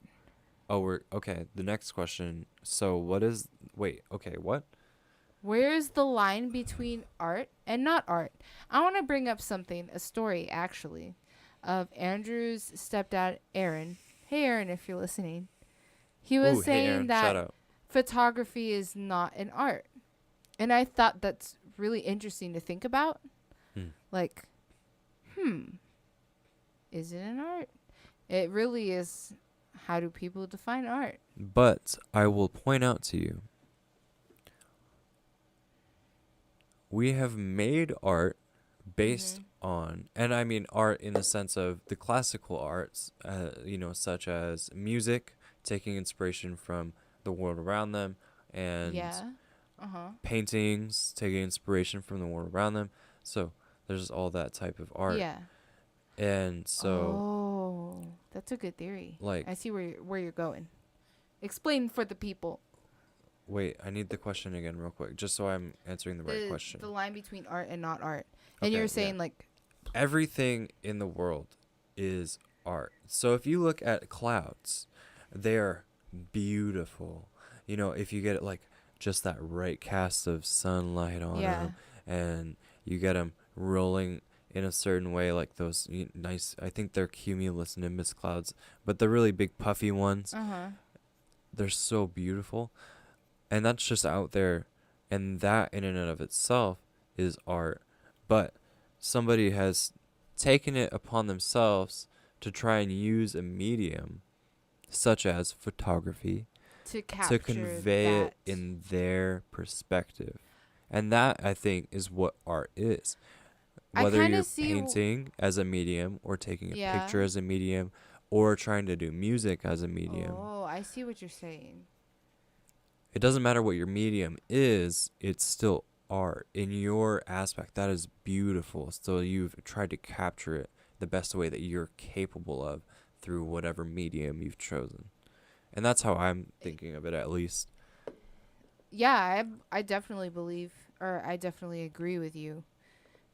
Oh, we're okay. The next question. So, what is? Wait. Okay. What? Where is the line between art and not art? I want to bring up something, a story actually, of Andrew's stepdad, Aaron. Hey, Aaron, if you're listening. He was Ooh, saying hey, Aaron, that shout out. photography is not an art. And I thought that's really interesting to think about. Like, is it an art? It really is. How do people define art? But I will point out to you. We have made art based on, and I mean art in the sense of the classical arts, you know, such as music, taking inspiration from the world around them, and Yeah. paintings, taking inspiration from the world around them. So there's all that type of art. Yeah. And so, Oh, that's a good theory. like, I see where you're going. Explain for the people. wait, I need the question again real quick, just so I'm answering the right question. The line between art and not art. And Okay, you're yeah. saying like Everything in the world is art. So if you look at clouds, they're beautiful. You know, if you get like just that right cast of sunlight on Yeah. them, and you get them rolling in a certain way, like those nice, I think they're cumulus nimbus clouds, but the really big puffy ones, Uh-huh. they're so beautiful. And that's just out there, and that in and of itself is art. But somebody has taken it upon themselves to try and use a medium such as photography To to capture convey that. it in their perspective. And that, I think, is what art is. I Whether kind of you're see painting as a medium, or taking a yeah. picture as a medium, or trying to do music as a medium, Oh, I see what you're saying. it doesn't matter what your medium is, it's still art in your aspect. That is beautiful. So you've tried to capture it the best way that you're capable of through whatever medium you've chosen. And that's how I'm thinking of it, at least. Yeah, I definitely believe, or I definitely agree with you,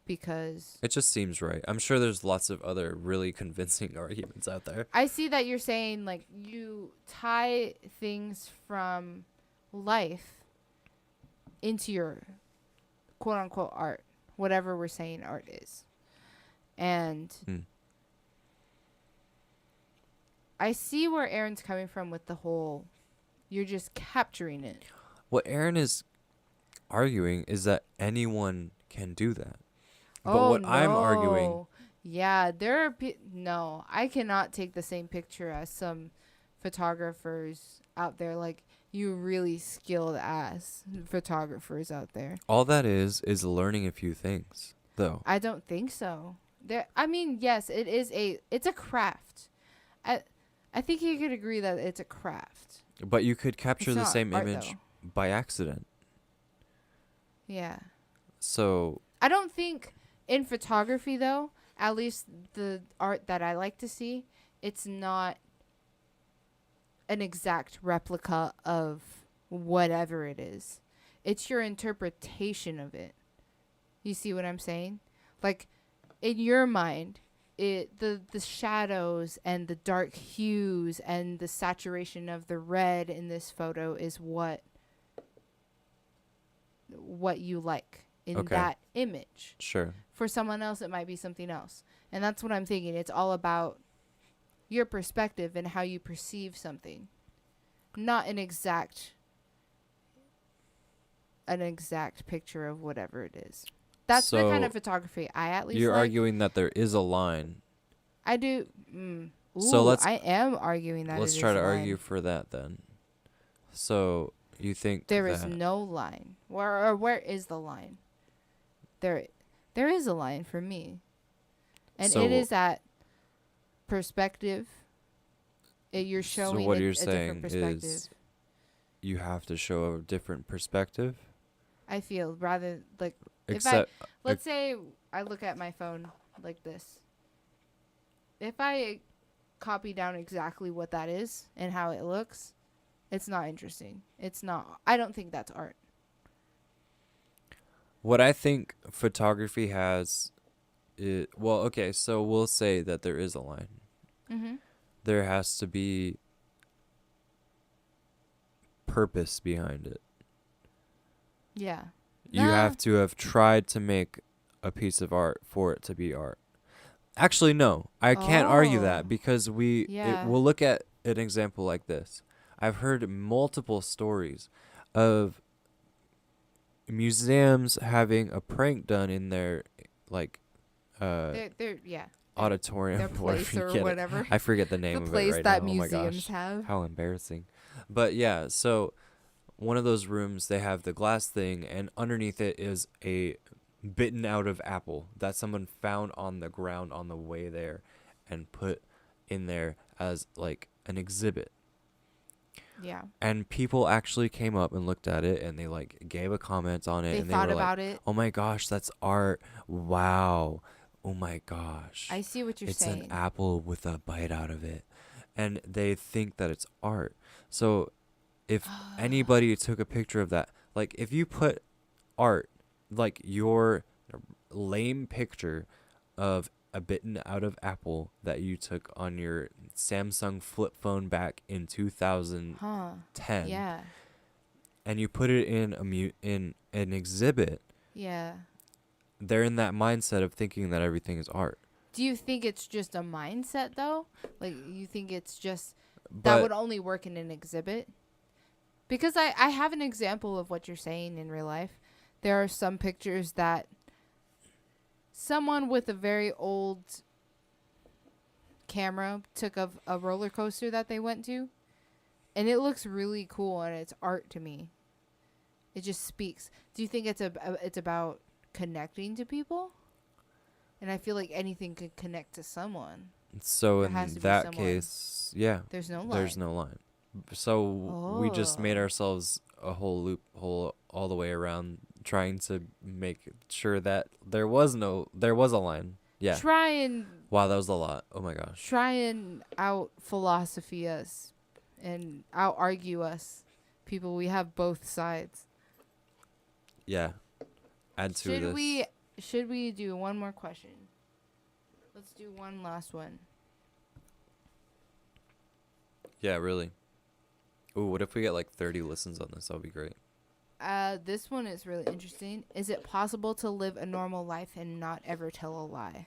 because It just seems right. I'm sure there's lots of other really convincing arguments out there. I see that you're saying like you tie things from life into your quote unquote art, whatever we're saying art is. And Hmm. I see where Aaron's coming from with the whole you're just capturing it. What Aaron is arguing is that anyone can do that. But Oh what I'm arguing, no. Yeah, there are no, I cannot take the same picture as some photographers out there, like you really skilled ass photographers out there. all that is learning a few things, though. I don't think so. There I mean, yes, it's a craft. I I think you could agree that it's a craft. But you could capture It's the not same art image though. by accident. Yeah. So, I don't think in photography though, at least the art that I like to see, it's not an exact replica of whatever it is. It's your interpretation of it. You see what I'm saying? Like in your mind, the shadows and the dark hues and the saturation of the red in this photo is what you like in Okay. that image. sure. For someone else it might be something else. And that's what I'm thinking. It's all about your perspective and how you perceive something. Not an exact picture of whatever it is. That's the kind So, of photography I at least you're like. arguing that there is a line. I do. So let's I am arguing that let's it try is to a argue line. for that then. So, you think There that is no line. Where is the line? There is a line for me. And So- it is that perspective. You're so showing what a you're different saying perspective. is you have to show a different perspective, I feel rather like except let's say I look at my phone like this. If I copy down exactly what that is and how it looks, it's not interesting. It's not. I don't think that's art. what I think photography has well, okay, so we'll say that there is a line. Mm-hmm. There has to be purpose behind it. Yeah. You have to have tried to make a piece of art for it to be art. Actually, no. I can't argue Oh. that because Yeah. we'll look at an example like this. I've heard multiple stories of museums having a prank done in their like They're yeah. auditorium Their place or whatever. I forget the name The of place it right that now. Oh my museums gosh. have. How embarrassing. But yeah, so one of those rooms, they have the glass thing, and underneath it is a bitten out of apple that someone found on the ground on the way there and put in there as like an exhibit. Yeah. And people actually came up and looked at it, and they like gave a comment on it, They and they thought were about like, it. "Oh my gosh, that's art! Wow! Oh my gosh! I see what you're it's saying. an apple with a bite out of it," and they think that it's art. So, if anybody took a picture of that, like if you put art, like your lame picture of a bitten out of apple that you took on your Samsung flip phone back in 2010, Huh. Yeah. and you put it in in an exhibit, Yeah. they're in that mindset of thinking that everything is art. Do you think it's just a mindset though? Like you think it's just that But would only work in an exhibit? Because I have an example of what you're saying in real life. There are some pictures that someone with a very old camera took of a roller coaster that they went to, and it looks really cool and it's art to me. It just speaks. Do you think it's about connecting to people? And I feel like anything could connect to someone. so There has in to be that someone. case, yeah, There's no line. there's no line. So we just made Oh. ourselves a whole loophole all the way around, trying to make sure that there was a line. Yeah. Try and Wow, that was a lot. Oh my gosh. out philosophy us and out argue us. People, we have both sides. Yeah. Add to this. Should we do one more question? Let's do one last one. Yeah, really. Ooh, what if we get like 30 listens on this? That would be great. This one is really interesting. Is it possible to live a normal life and not ever tell a lie?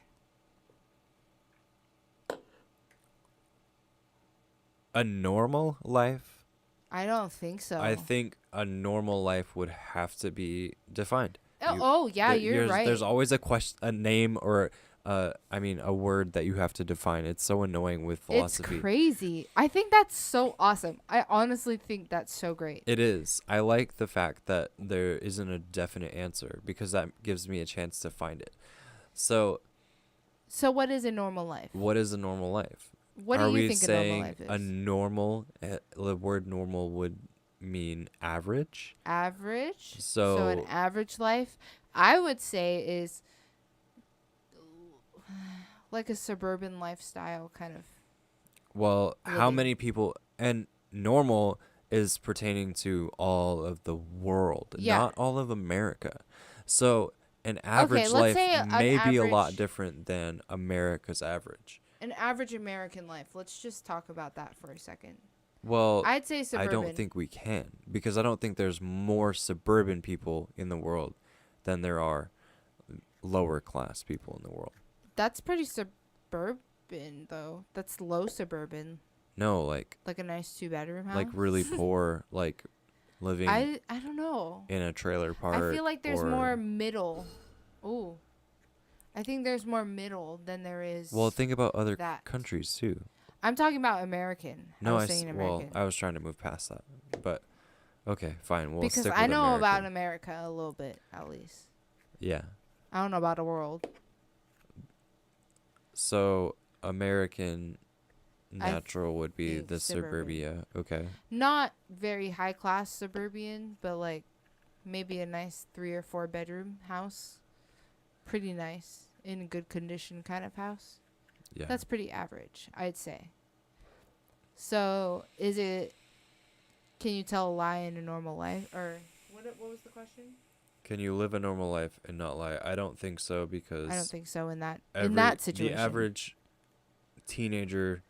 A normal life? I don't think so. I think a normal life would have to be defined. Yeah, you're right. There's always a name or a word that you have to define. It's so annoying with philosophy. It's crazy. I think that's so awesome. I honestly think that's so great. It is. I like the fact that there isn't a definite answer because that gives me a chance to find it. So what is a normal life? what is a normal life? What Are do you we think a saying normal life is? the word normal would mean average? Average. So an average life, I would say, is like a suburban lifestyle kind of. well, how living. many people, and normal is pertaining to all of the world, Yeah. not all of America. So an average let's life say an may be a lot average- different than America's average. An average American life. Let's just talk about that for a second. Well, I'd say I suburban. don't think we can, because I don't think there's more suburban people in the world than there are lower class people in the world. That's pretty suburban though. That's low suburban. No, like Like a nice 2-bedroom house. like really poor, like living I don't know. in a trailer park. I feel like there's or- more middle. Ooh. I think there's more middle than there is. Well, think about other that. countries too. I'm talking about American. No, I was saying American. I was trying to move past that, but okay, fine. We'll because stick I with know about American. America a little bit, at least. Yeah. I don't know about the world. So American I natural would be think the suburban. suburbia. Okay. Not very high class suburban, but like maybe a nice 3 or 4 bedroom house. Pretty nice, in good condition kind of house. Yeah. That's pretty average, I'd say. So, can you tell a lie in a normal life? Or, what was the question? Can you live a normal life and not lie? I don't think so, because I don't think so in that situation. the average teenager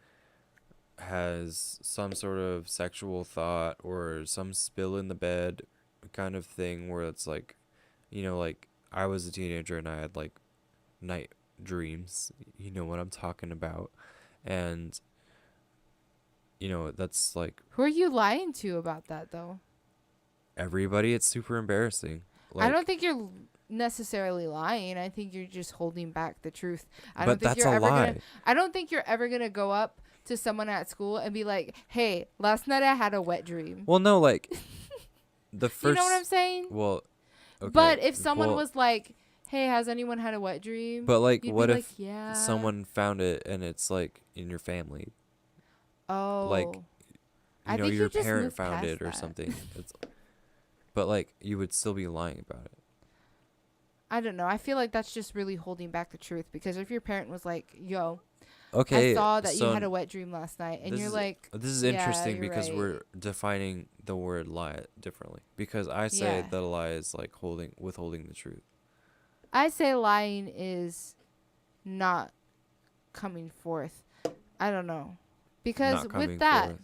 has some sort of sexual thought or some spill in the bed kind of thing where it's like, like I was a teenager and I had like night dreams. You know what I'm talking about. And that's like Who are you lying to about that, though? everybody. It's super embarrassing. I don't think you're necessarily lying. I think you're just holding back the truth. I don't But think that's you're a ever lie. gonna. I don't think you're ever gonna go up to someone at school and be like, "Hey, last night I had a wet dream." Well, no, like the first. You know what I'm saying? Well, okay. But if someone well, was like, "Hey, has anyone had a wet dream?" But like, you'd what be if like, yeah. someone found it and it's like in your family? Oh. Like, I think your you just parent moved found past it or that. something. But like, you would still be lying about it. I don't know. I feel like that's just really holding back the truth, because if your parent was like, "Yo, Okay. I saw that so you had a wet dream last night," and this you're is- like, this is "Yeah, interesting you're because right." we're defining the word lie differently. Because I say Yeah. that a lie is like withholding the truth. I say lying is not coming forth. I don't know. Because Not coming with that,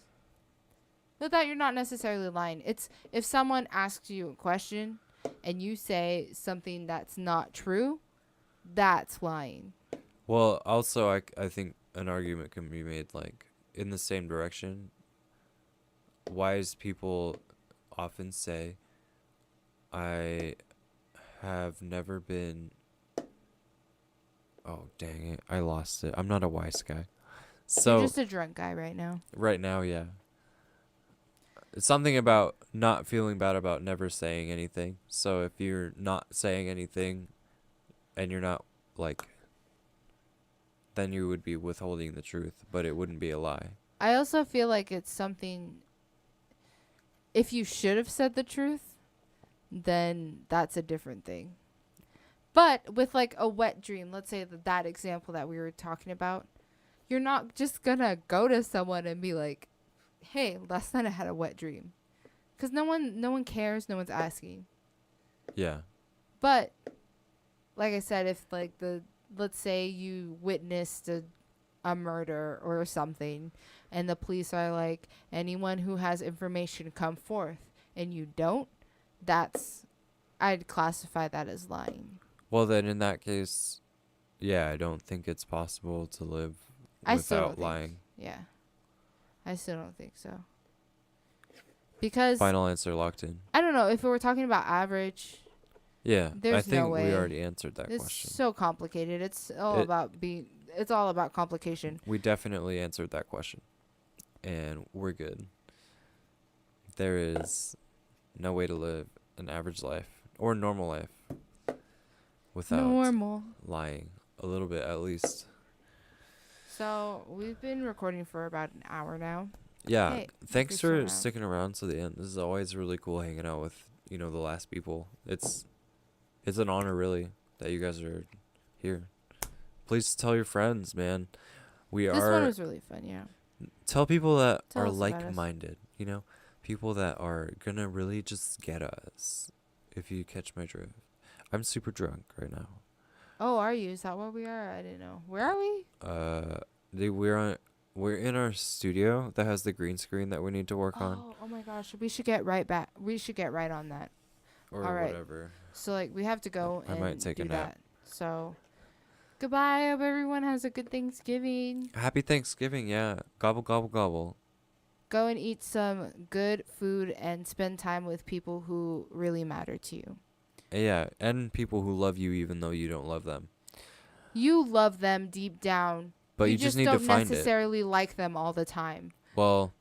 forth. you're not necessarily lying. It's if someone asks you a question and you say something that's not true, that's lying. Well, also, I think an argument can be made, like, in the same direction. Wise people often say, I have never been. Oh, dang it. I lost it. I'm not a wise guy. You're So, just a drunk guy right now. right now, yeah. It's something about not feeling bad about never saying anything. So, if you're not saying anything and you're not, like, then you would be withholding the truth, but it wouldn't be a lie. I also feel like it's something, if you should have said the truth, then that's a different thing. But with like a wet dream, let's say that example that we were talking about, you're not just gonna go to someone and be like, hey, last night I had a wet dream. Because no one cares, no one's asking. Yeah. But like I said, if like let's say you witnessed a murder or something and the police are like, anyone who has information come forth, and you don't, I'd classify that as lying. Well, then in that case, yeah, I don't think it's possible to live I still without don't lying. think, yeah. I still don't think so. Because Final answer locked in. I don't know if we were talking about average. Yeah, I There's think no way. we already answered that It's question. so complicated. It's all about complication. We definitely answered that question. And we're good. There is no way to live an average life or normal life without Normal. lying. A little bit at least. So we've been recording for about an hour now. Yeah, Hey, thanks you're still for around. sticking around to the end. This is always really cool hanging out with, the last people. It's an honor, really, that you guys are here. Please tell your friends, man. This one was really fun, yeah. Tell people that Tell are us about us. like-minded, people that are gonna really just get us, if you catch my drift. I'm super drunk right now. Oh, are you? Is that where we are? I didn't know. Where are we? We're in our studio that has the green screen that we need to work on, Oh my gosh. We should get right back. We should get right on that. or all right. whatever. So like we have to go I and might take do a nap. that. So goodbye. I hope everyone has a good Thanksgiving. Happy Thanksgiving, yeah. Gobble, gobble, gobble. Go and eat some good food and spend time with people who really matter to you. Yeah, and people who love you even though you don't love them. You love them deep down. But you just need to don't find it. necessarily like them all the time. Well,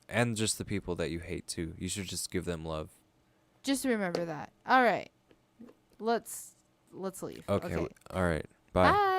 and just the people that you hate too. You should just give them love. Just remember that. All right. Let's leave. Okay. All right. Bye. Bye.